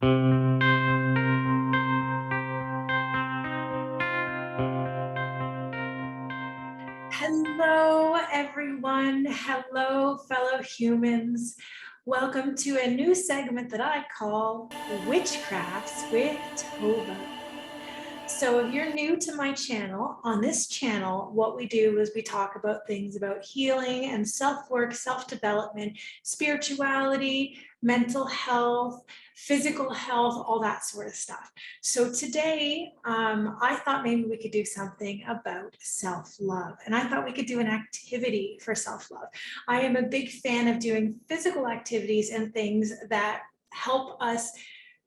Hello, everyone. Hello, fellow humans. Welcome to a new segment that I call Witchcrafts with Tovah. So if you're new to my channel, on this channel, what we do is we talk about things about healing and self-work, self-development, spirituality, mental health, physical health, all that sort of stuff. So today, I thought maybe we could do something about self-love. And I thought we could do an activity for self-love. I am a big fan of doing physical activities and things that help us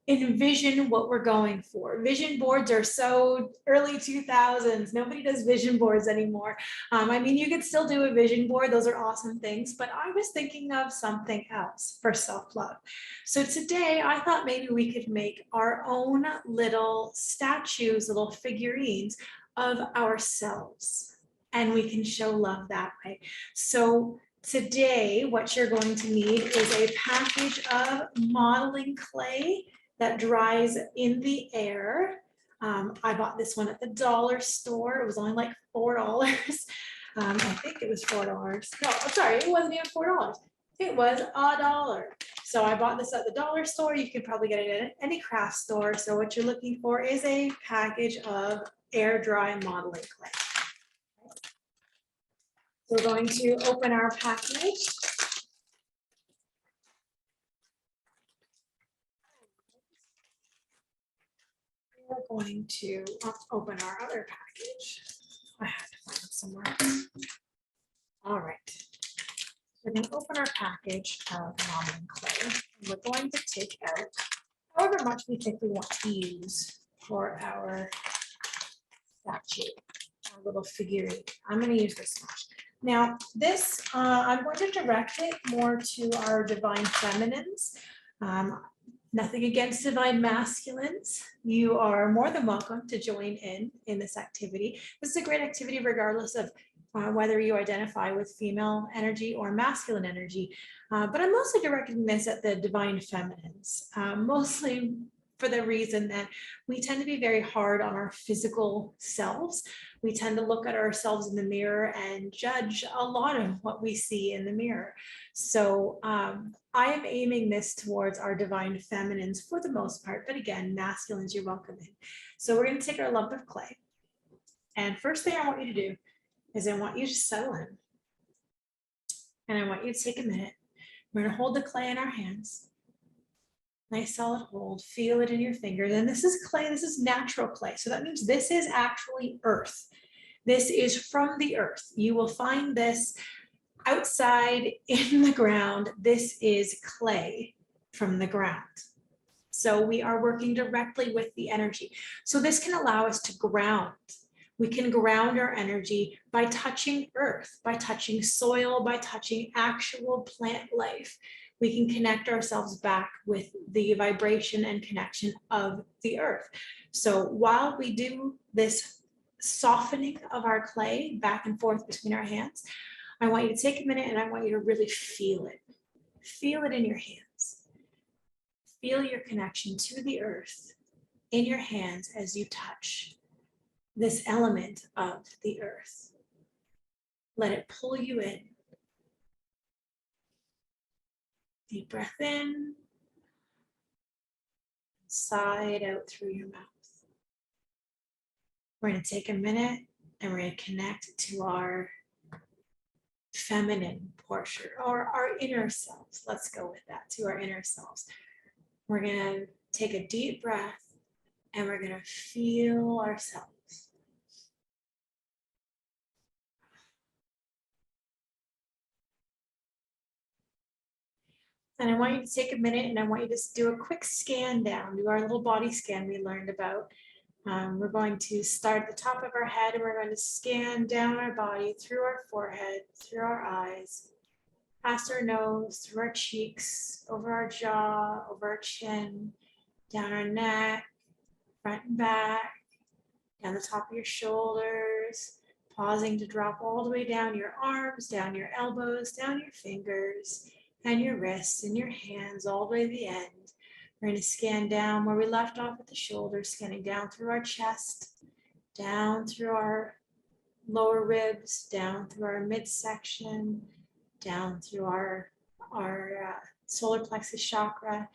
envision what we're going for. Vision boards are so early 2000s. Nobody does vision boards anymore. I mean, you could still do a vision board. Those are awesome things, but I was thinking of something else for self-love. So today I thought maybe we could make our own little statues, little figurines of ourselves, and we can show love that way. So today, what you're going to need is a package of modeling clay that dries in the air. I bought this one at the dollar store. It was only like $4. I think it was $4. No, I'm sorry, it wasn't even $4. It was $1. So I bought this at the dollar store. You can probably get it at any craft store. So what you're looking for is a package of air dry modeling clay. We're going to open our package. We're going to open our other package. I had to find it somewhere else. All right. We're going to open our package of modeling clay. And we're going to take out however much we think we want to use for our statue, our little figurine. I'm going to use this much. Now, this, I'm going to direct it more to our divine feminines. Nothing against divine masculines. You are more than welcome to join in this activity. This is a great activity regardless of whether you identify with female energy or masculine energy. But I'm mostly directing this at the divine feminines, mostly for the reason that we tend to be very hard on our physical selves. We tend to look at ourselves in the mirror and judge a lot of what we see in the mirror. So I am aiming this towards our divine feminines for the most part, but again, masculines, you're welcome in. So we're going to take our lump of clay. And first thing I want you to do is I want you to settle in. And I want you to take a minute. We're going to hold the clay in our hands. Nice solid hold, feel it in your fingers. And this is clay, this is natural clay. So that means this is actually earth. This is from the earth. You will find this outside in the ground. This is clay from the ground. So we are working directly with the energy. So this can allow us to ground. We can ground our energy by touching earth, by touching soil, by touching actual plant life. We can connect ourselves back with the vibration and connection of the earth. So while we do this softening of our clay back and forth between our hands, I want you to take a minute and I want you to really feel it. Feel it in your hands. Feel your connection to the earth in your hands as you touch this element of the earth. Let it pull you in. Deep breath in, sigh out through your mouth. We're going to take a minute and we're going to connect to our feminine portion or our inner selves. Let's go with that, to our inner selves. We're going to take a deep breath and we're going to feel ourselves. And I want you to take a minute and I want you to do a quick scan down, do our little body scan we learned about. We're going to start at the top of our head and we're going to scan down our body through our forehead, through our eyes, past our nose, through our cheeks, over our jaw, over our chin, down our neck, front and back, down the top of your shoulders, pausing to drop all the way down your arms, down your elbows, down your fingers, and your wrists and your hands all the way to the end, We're going to scan down where we left off at the shoulders, scanning down through our chest, down through our lower ribs, down through our midsection, down through our solar plexus chakra,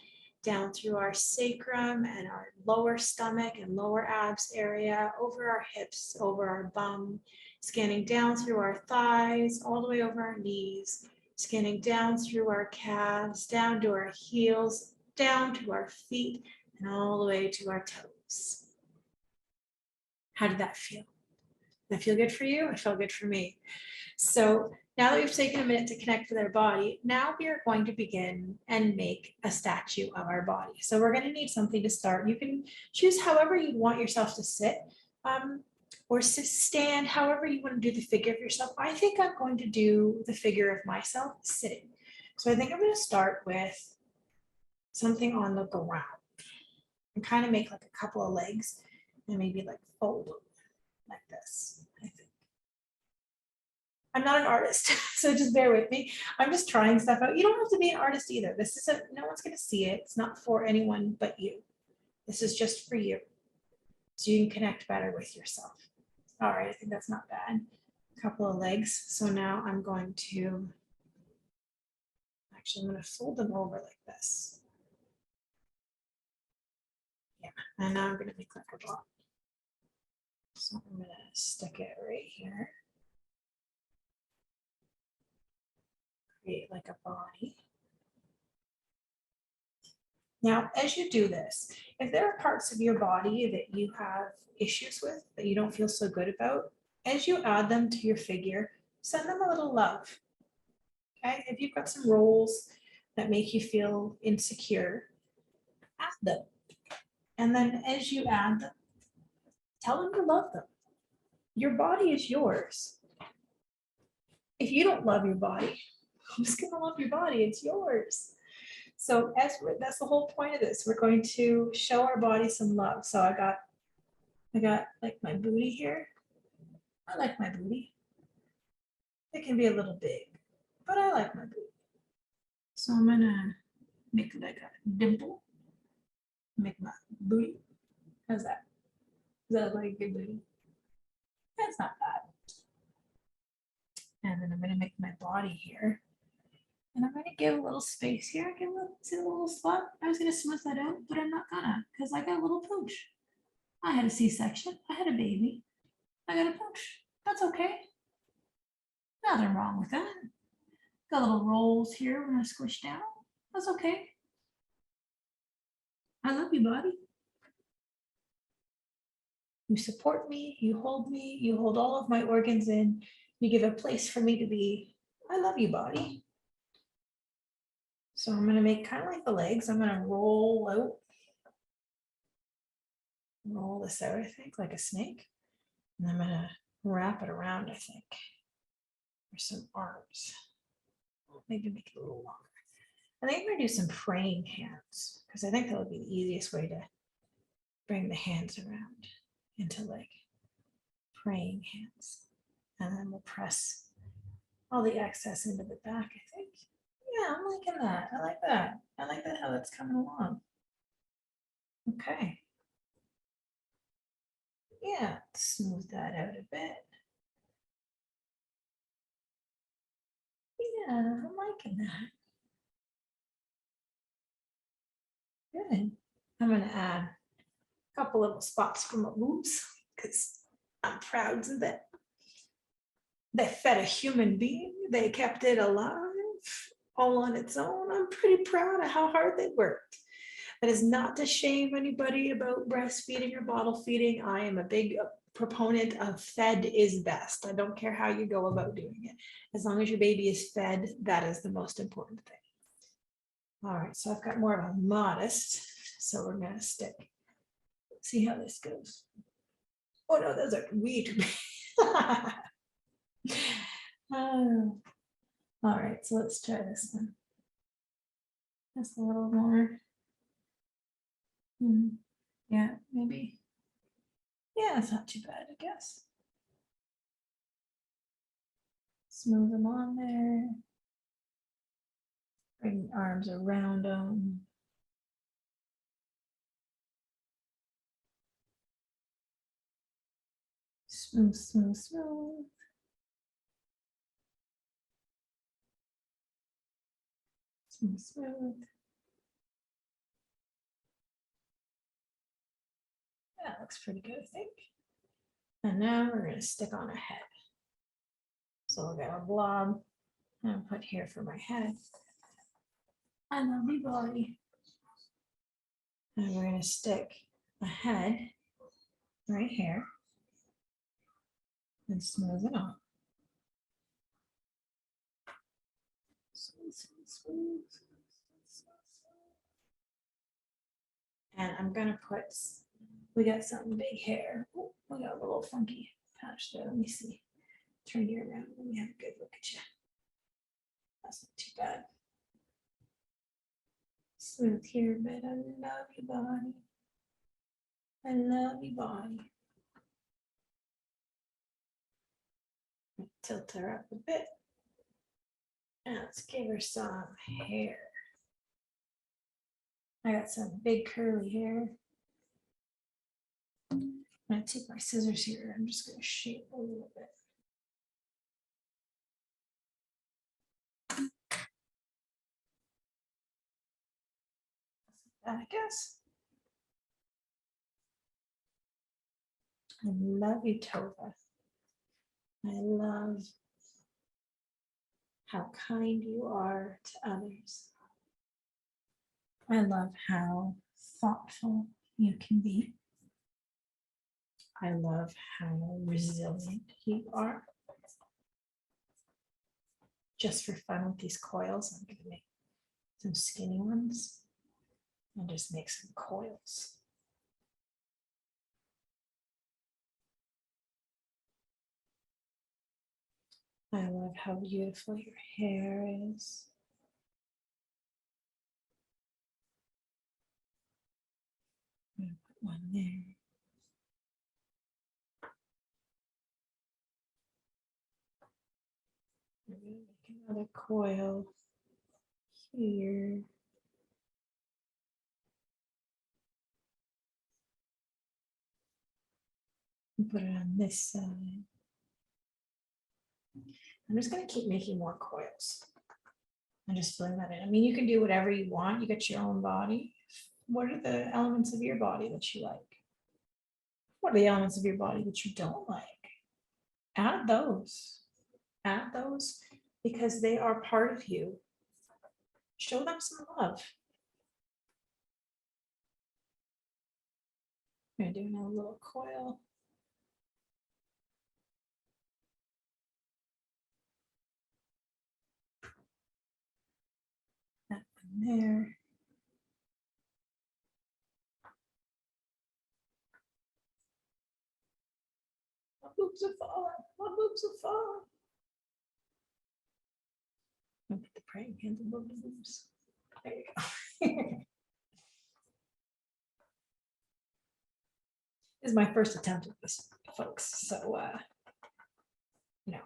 down through our sacrum and our lower stomach and lower abs area, over our hips, over our bum, scanning down through our thighs, all the way over our knees, scanning down through our calves, down to our heels, down to our feet, and all the way to our toes. How did that feel? Did that feel good for you? It felt good for me. So now that we've taken a minute to connect with our body, now we are going to begin and make a statue of our body. So we're going to need something to start. You can choose however you want yourself to sit or stand, however you want to do the figure of yourself. I think I'm going to do the figure of myself sitting. So I think I'm going to start with something on the ground and kind of make like a couple of legs and maybe like fold them like this, I think. I'm not an artist, so just bear with me. I'm just trying stuff out. You don't have to be an artist either. This isn't, no one's going to see it. It's not for anyone but you. This is just for you, so you can connect better with yourself. All right, I think that's not bad. A couple of legs. So now I'm going to, actually, I'm going to fold them over like this. Yeah, and now I'm going to make like a block. So I'm going to stick it right here. Create like a body. Now, as you do this, if there are parts of your body that you have issues with, that you don't feel so good about, as you add them to your figure, send them a little love. Okay, if you've got some roles that make you feel insecure, add them. And then as you add them, tell them to love them. Your body is yours. If you don't love your body, who's going to love your body? It's yours. So that's the whole point of this. We're going to show our body some love. So I got like my booty here. I like my booty. It can be a little big, but I like my booty. So I'm gonna make like a dimple. Make my booty. How's that? Is that like a good booty? That's not bad. And then I'm gonna make my body here. And I'm gonna give a little space here. Give a little, see a little spot. I was gonna smooth that out, but I'm not gonna, because I got a little pooch. I had a C-section. I had a baby. I got a pooch. That's okay. Nothing wrong with that. Got little rolls here when I squish down. That's okay. I love you, body. You support me. You hold me. You hold all of my organs in. You give a place for me to be. I love you, body. So I'm going to make kind of like the legs. I'm going to roll out. Roll this out, I think, like a snake. And I'm going to wrap it around, I think. For some arms. Maybe make it a little longer. I think I'm going to do some praying hands, because I think that would be the easiest way to bring the hands around into like praying hands. And then we'll press all the excess into the back, I think. Yeah, I'm liking that. I like that. I like that how that's coming along. Okay. Yeah, smooth that out a bit. Yeah, I'm liking that. Good. I'm going to add a couple little spots for my boobs because I'm proud of that. They fed a human being. They kept it alive all on its own. I'm pretty proud of how hard they worked. That is not to shame anybody about breastfeeding or bottle feeding. I am a big proponent of fed is best. I don't care how you go about doing it. As long as your baby is fed, that is the most important thing. All right, so I've got more of a modest, so we're gonna stick. Let's see how this goes. Oh no, those are way too big. All right, so let's try this one. Just a little more. Yeah, maybe. Yeah, it's not too bad, I guess. Smooth them on there. Bring the arms around them. Smooth, smooth, smooth. Smooth, smooth. That looks pretty good, I think. And now we're going to stick on a head. So we'll get a blob and put here for my head. I love you, body. And we're going to stick a head right here and smooth it on. Smooth, smooth, smooth, and I'm going to put, we got some big hair. Oh, we got a little funky patch there. Let me see. Turn you around. Let me have a good look at you. That's not too bad. Smooth here, but I love your body. I love your body. Tilt her up a bit. And let's give her some hair. I got some big curly hair. I'm going to take my scissors here. I'm just going to shape a little bit. I guess. I love you, Tovah. I love how kind you are to others. I love how thoughtful you can be. I love how resilient you are. Just for fun with these coils, I'm going to make some skinny ones and just make some coils. I love how beautiful your hair is. I'm going to put one there. I'm going to make another coil here. And put it on this side. I'm just going to keep making more coils. I'm just filling that in. I mean, you can do whatever you want. You got your own body. What are the elements of your body that you like? What are the elements of your body that you don't like? Add those. Add those because they are part of you. Show them some love. I'm going to do another little coil. That one there. My boobs are falling. My boobs are falling. I'm going to put the praying hands above the boobs. There you go. This is my first attempt at this, folks. So, you know,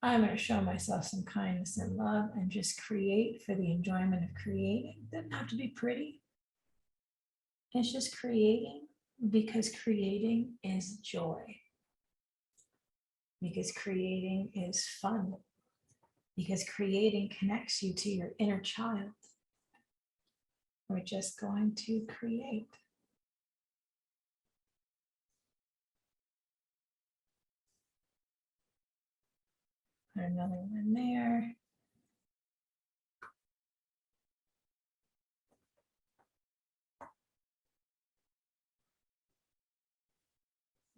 I'm going to show myself some kindness and love and just create for the enjoyment of creating. It doesn't have to be pretty. It's just creating because creating is joy. Because creating is fun. Because creating connects you to your inner child. We're just going to create. Put another one there.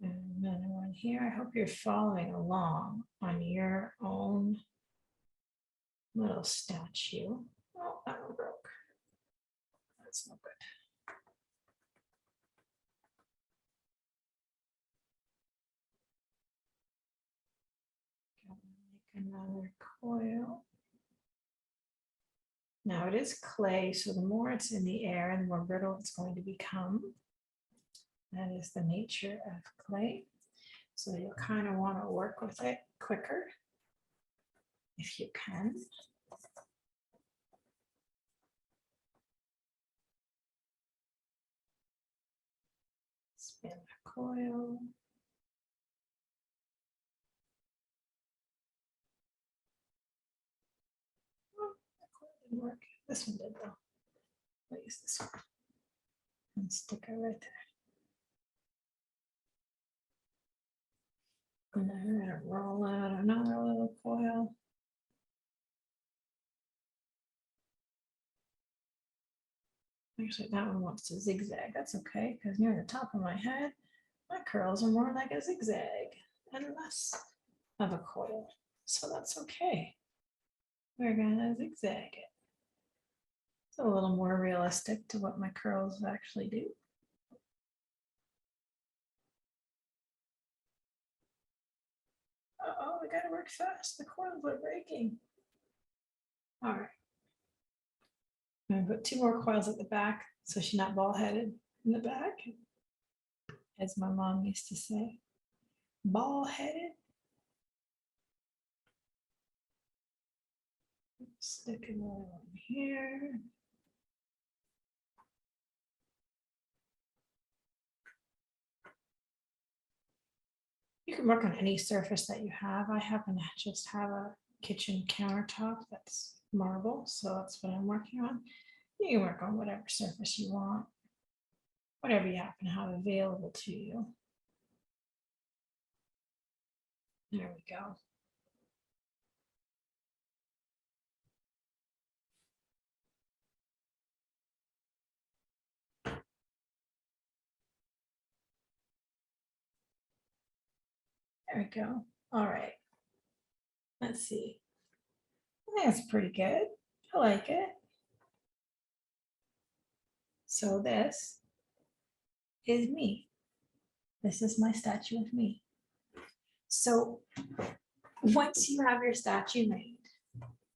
And another one here. I hope you're following along on your own little statue. Oh, that one broke. That's no good. Make another coil. Now it is clay, so the more it's in the air, the more brittle it's going to become. That is the nature of clay. So you'll kind of want to work with it quicker if you can. Spin the coil. didn't work. This one did though. I'll use this one and stick it right there. And then I'm gonna roll out another little coil. Actually, that one wants to zigzag. That's okay, because near the top of my head, my curls are more like a zigzag and less of a coil. So that's okay. We're gonna zigzag it. It's a little more realistic to what my curls actually do. Uh-oh, we gotta work fast. The coils are breaking. All right. I'm gonna put 2 more coils at the back so she's not ball-headed in the back, as my mom used to say. Ball-headed. Stick it all in here. You can work on any surface that you have. I happen to just have a kitchen countertop that's marble, so that's what I'm working on. You can work on whatever surface you want, whatever you happen to have available to you. There we go. There we go. All right. Let's see. I think that's pretty good. I like it. So this is me. This is my statue of me. So once you have your statue made,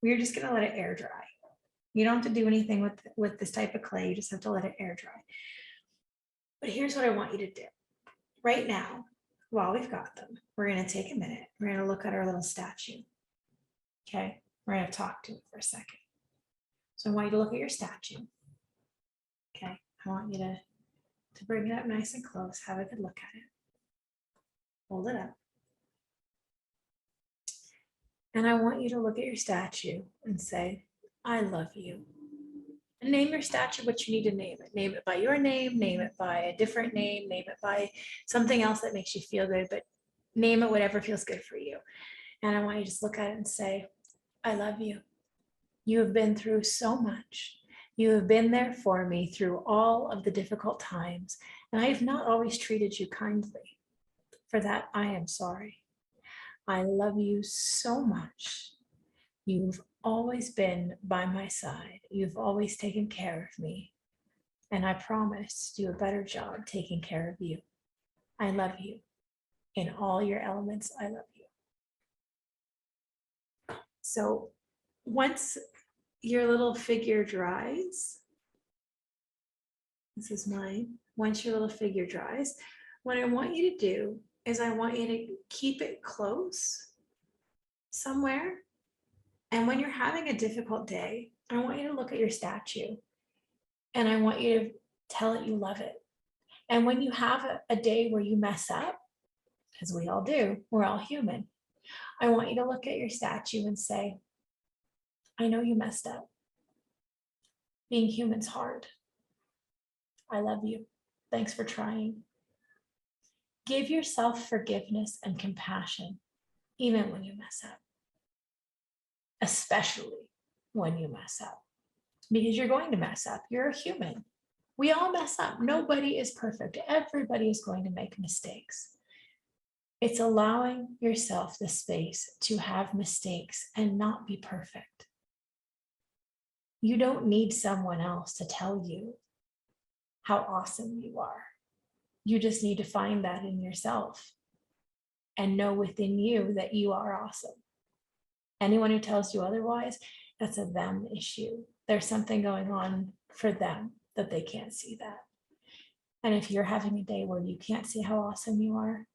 we're just going to let it air dry. You don't have to do anything with this type of clay. You just have to let it air dry. But here's what I want you to do. Right now, while we've got them, we're going to take a minute. We're going to look at our little statue. Okay? We're going to talk to it for a second. So I want you to look at your statue. Okay? I want you to bring it up nice and close. Have a good look at it. Hold it up. And I want you to look at your statue and say, I love you. And name your statue what you need to name it. Name it by your name it by a different name it by something else that makes you feel good, but name it whatever feels good for you. And I want you to just look at it and say, I love you. You have been through so much. You have been there for me through all of the difficult times, and I have not always treated you kindly. For that, I am sorry. I love you so much. You've always been by my side. You've always taken care of me. And I promise to do a better job taking care of you. I love you. In all your elements, I love you. So once your little figure dries, this is mine. Once your little figure dries, what I want you to do is I want you to keep it close somewhere. And when you're having a difficult day, I want you to look at your statue and I want you to tell it you love it. And when you have a day where you mess up, because we all do, we're all human, I want you to look at your statue and say, I know you messed up. Being human's hard. I love you. Thanks for trying. Give yourself forgiveness and compassion, even when you mess up. Especially when you mess up, because you're going to mess up. You're a human. We all mess up. Nobody is perfect. Everybody is going to make mistakes. It's allowing yourself the space to have mistakes and not be perfect. You don't need someone else to tell you how awesome you are. You just need to find that in yourself and know within you that you are awesome. Anyone who tells you otherwise, that's a them issue. There's something going on for them that they can't see that. And if you're having a day where you can't see how awesome you are,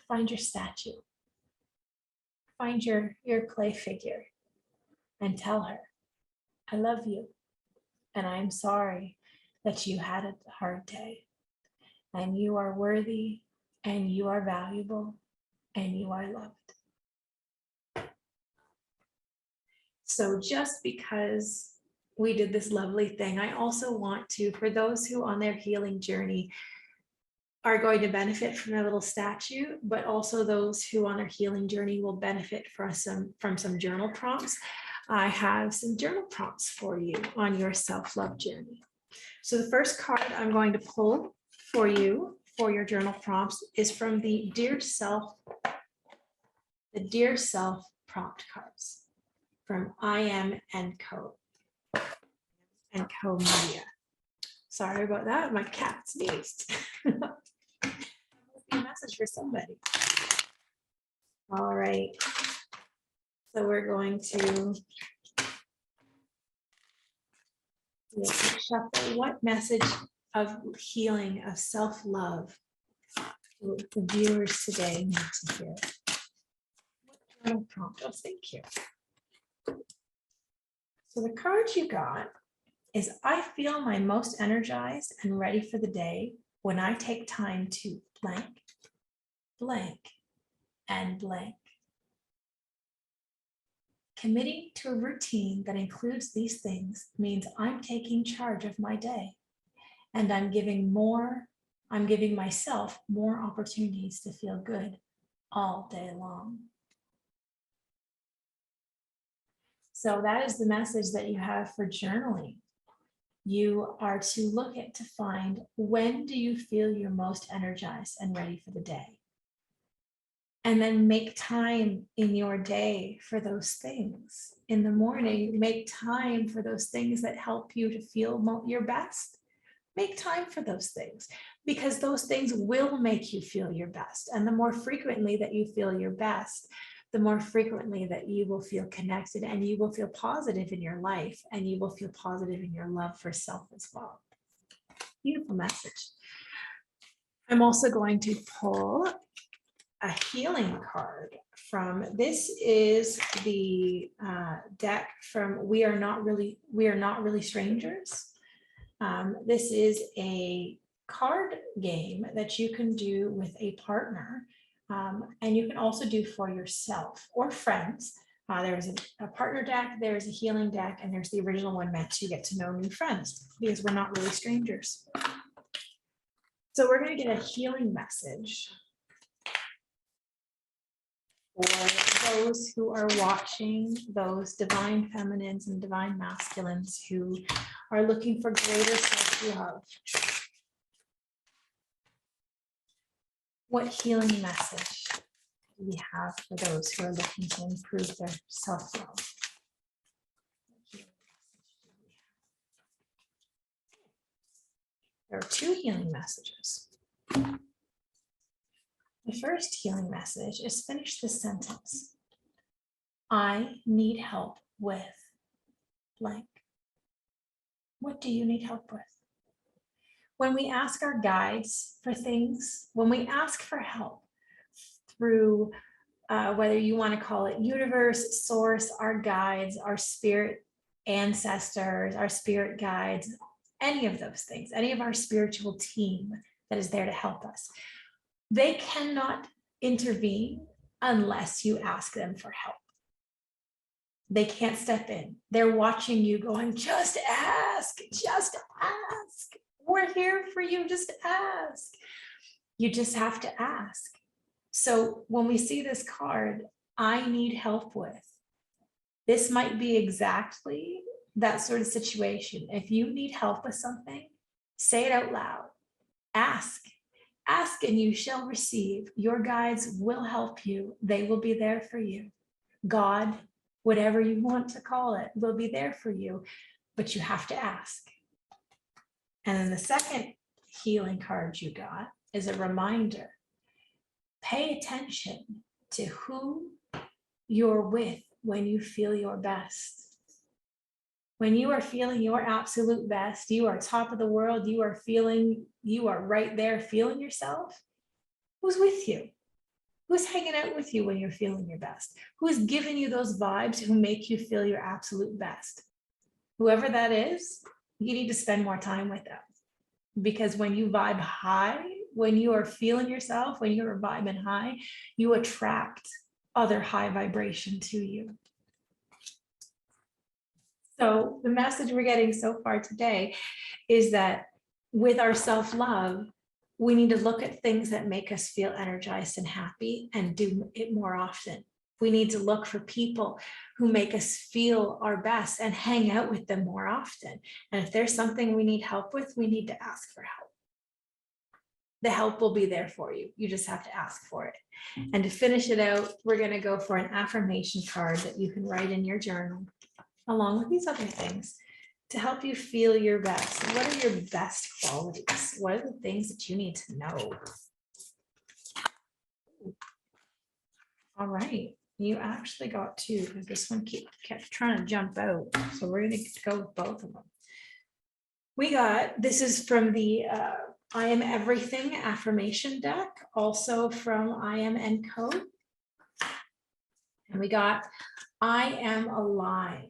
find your statue. Find your clay figure and tell her, I love you. And I'm sorry that you had a hard day. And you are worthy, and you are valuable, and you are loved. So just because we did this lovely thing. I also want to, for those who on their healing journey are going to benefit from a little statue, but also those who on their healing journey will benefit from some journal prompts. I have some journal prompts for you on your self-love journey. So the first card I'm going to pull for you for your journal prompts is from the Dear Self prompt cards from I Am and Co. Media. Sorry about that, my cat sneezed. A message for somebody. All right. So we're going to shuffle. What message of healing, of self-love do the viewers today need to hear? What journal prompt? Oh, thank you. So the card you got is I feel my most energized and ready for the day when I take time to blank, blank, and blank. Committing to a routine that includes these things means I'm taking charge of my day, and I'm giving myself more opportunities to feel good all day long. So that is the message that you have for journaling. You are to look at to find, when do you feel you're most energized and ready for the day? And then make time in your day for those things. In the morning, make time for those things that help you to feel your best. Make time for those things, because those things will make you feel your best. And the more frequently that you feel your best, the more frequently that you will feel connected, and you will feel positive in your life, and you will feel positive in your love for self as well. Beautiful message. I'm also going to pull a healing card from, this is the deck from We Are Not Really Strangers. This is a card game that you can do with a partner, and you can also do for yourself or friends. There's a partner deck, there's a healing deck, and there's the original one meant to get to know new friends, because we're not really strangers. So we're going to get a healing message for those who are watching, those divine feminines and divine masculines who are looking for greater self-love. What healing message do we have for those who are looking to improve their self-love? There are two healing messages. The first healing message is, finish this sentence. I need help with blank. What do you need help with? When we ask our guides for things, when we ask for help through whether you want to call it universe, source, our guides, our spirit ancestors, our spirit guides, any of those things, any of our spiritual team that is there to help us, they cannot intervene unless you ask them for help. They can't step in. They're watching you going, just ask, just ask. We're here for you, just ask. You just have to ask. So when we see this card, I need help with, this might be exactly that sort of situation. If you need help with something, say it out loud. Ask. Ask and you shall receive. Your guides will help you. They will be there for you. God, whatever you want to call it, will be there for you, but you have to ask. And then the second healing card you got is a reminder. Pay attention to who you're with when you feel your best. When you are feeling your absolute best, you are top of the world, you are right there feeling yourself. Who's with you? Who's hanging out with you when you're feeling your best? Who's giving you those vibes who make you feel your absolute best? Whoever that is, you need to spend more time with them. Because when you vibe high, when you are feeling yourself, when you're vibing high, you attract other high vibration to you. So the message we're getting so far today is that with our self-love, we need to look at things that make us feel energized and happy and do it more often. We need to look for people who make us feel our best and hang out with them more often. And if there's something we need help with, we need to ask for help. The help will be there for you. You just have to ask for it. And to finish it out, we're going to go for an affirmation card that you can write in your journal, along with these other things, to help you feel your best. What are your best qualities? What are the things that you need to know? All right, you actually got two, because this one kept trying to jump out. So we're going to go with both of them. This is from the I Am Everything affirmation deck, also from I Am & Co. And we got, I am alive.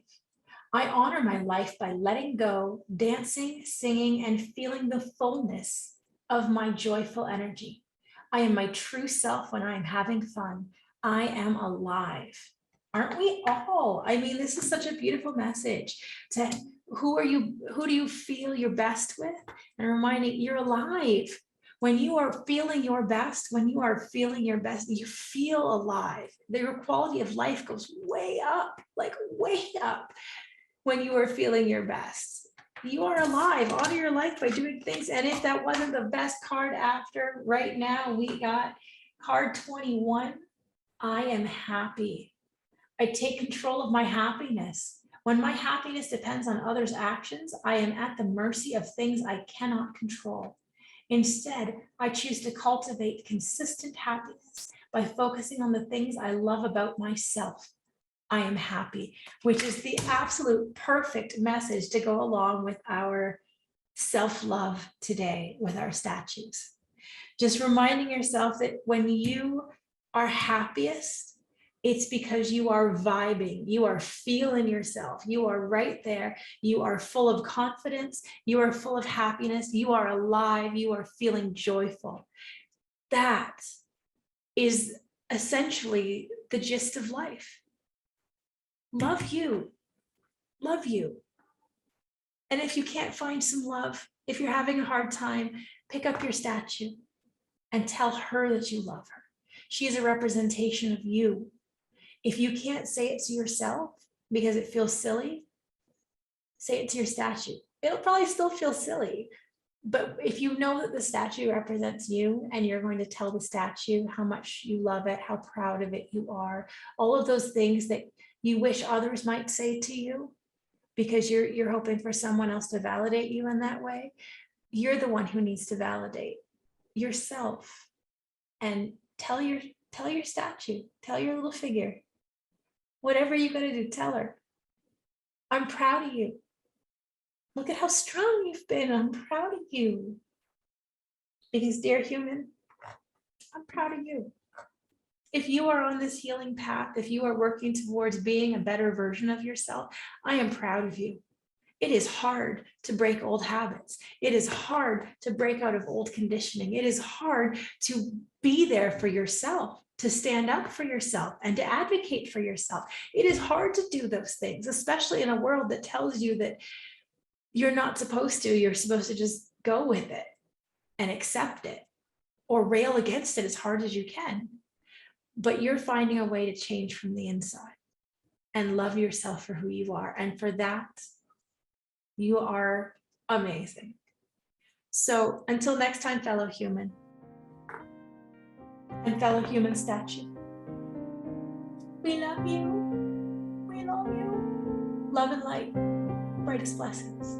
I honor my life by letting go, dancing, singing, and feeling the fullness of my joyful energy. I am my true self when I am having fun. I am alive. Aren't we all? I mean, this is such a beautiful message. Who do you feel your best with? And reminding you're alive. When you are feeling your best, you feel alive. Your quality of life goes way up, like way up. When you are feeling your best, you are alive. Honor your life by doing things. And if that wasn't the best card after, right now we got card 21. I am happy. I take control of my happiness. When my happiness depends on others' actions, I am at the mercy of things I cannot control. Instead, I choose to cultivate consistent happiness by focusing on the things I love about myself. I am happy, which is the absolute perfect message to go along with our self-love today with our statues. Just reminding yourself that when you are happiest, it's because you are vibing, you are feeling yourself, you are right there, you are full of confidence, you are full of happiness, you are alive, you are feeling joyful. That is essentially the gist of life. Love you, love you. And if you can't find some love, if you're having a hard time, pick up your statue and tell her that you love her. She is a representation of you. If you can't say it to yourself because it feels silly, say it to your statue. It'll probably still feel silly, but if you know that the statue represents you and you're going to tell the statue how much you love it, how proud of it you are, all of those things that you wish others might say to you because you're hoping for someone else to validate you in that way, you're the one who needs to validate yourself. And tell your statue, tell your little figure, whatever you got to do, tell her, I'm proud of you. Look at how strong you've been. I'm proud of you. Because, dear human, I'm proud of you. If you are on this healing path, if you are working towards being a better version of yourself, I am proud of you. It is hard to break old habits. It is hard to break out of old conditioning. It is hard to be there for yourself, to stand up for yourself and to advocate for yourself. It is hard to do those things, especially in a world that tells you that you're not supposed to. You're supposed to just go with it and accept it or rail against it as hard as you can. But you're finding a way to change from the inside and love yourself for who you are. And for that, you are amazing. So until next time, fellow human and fellow human statue, we love you. We love you. Love and light, brightest blessings.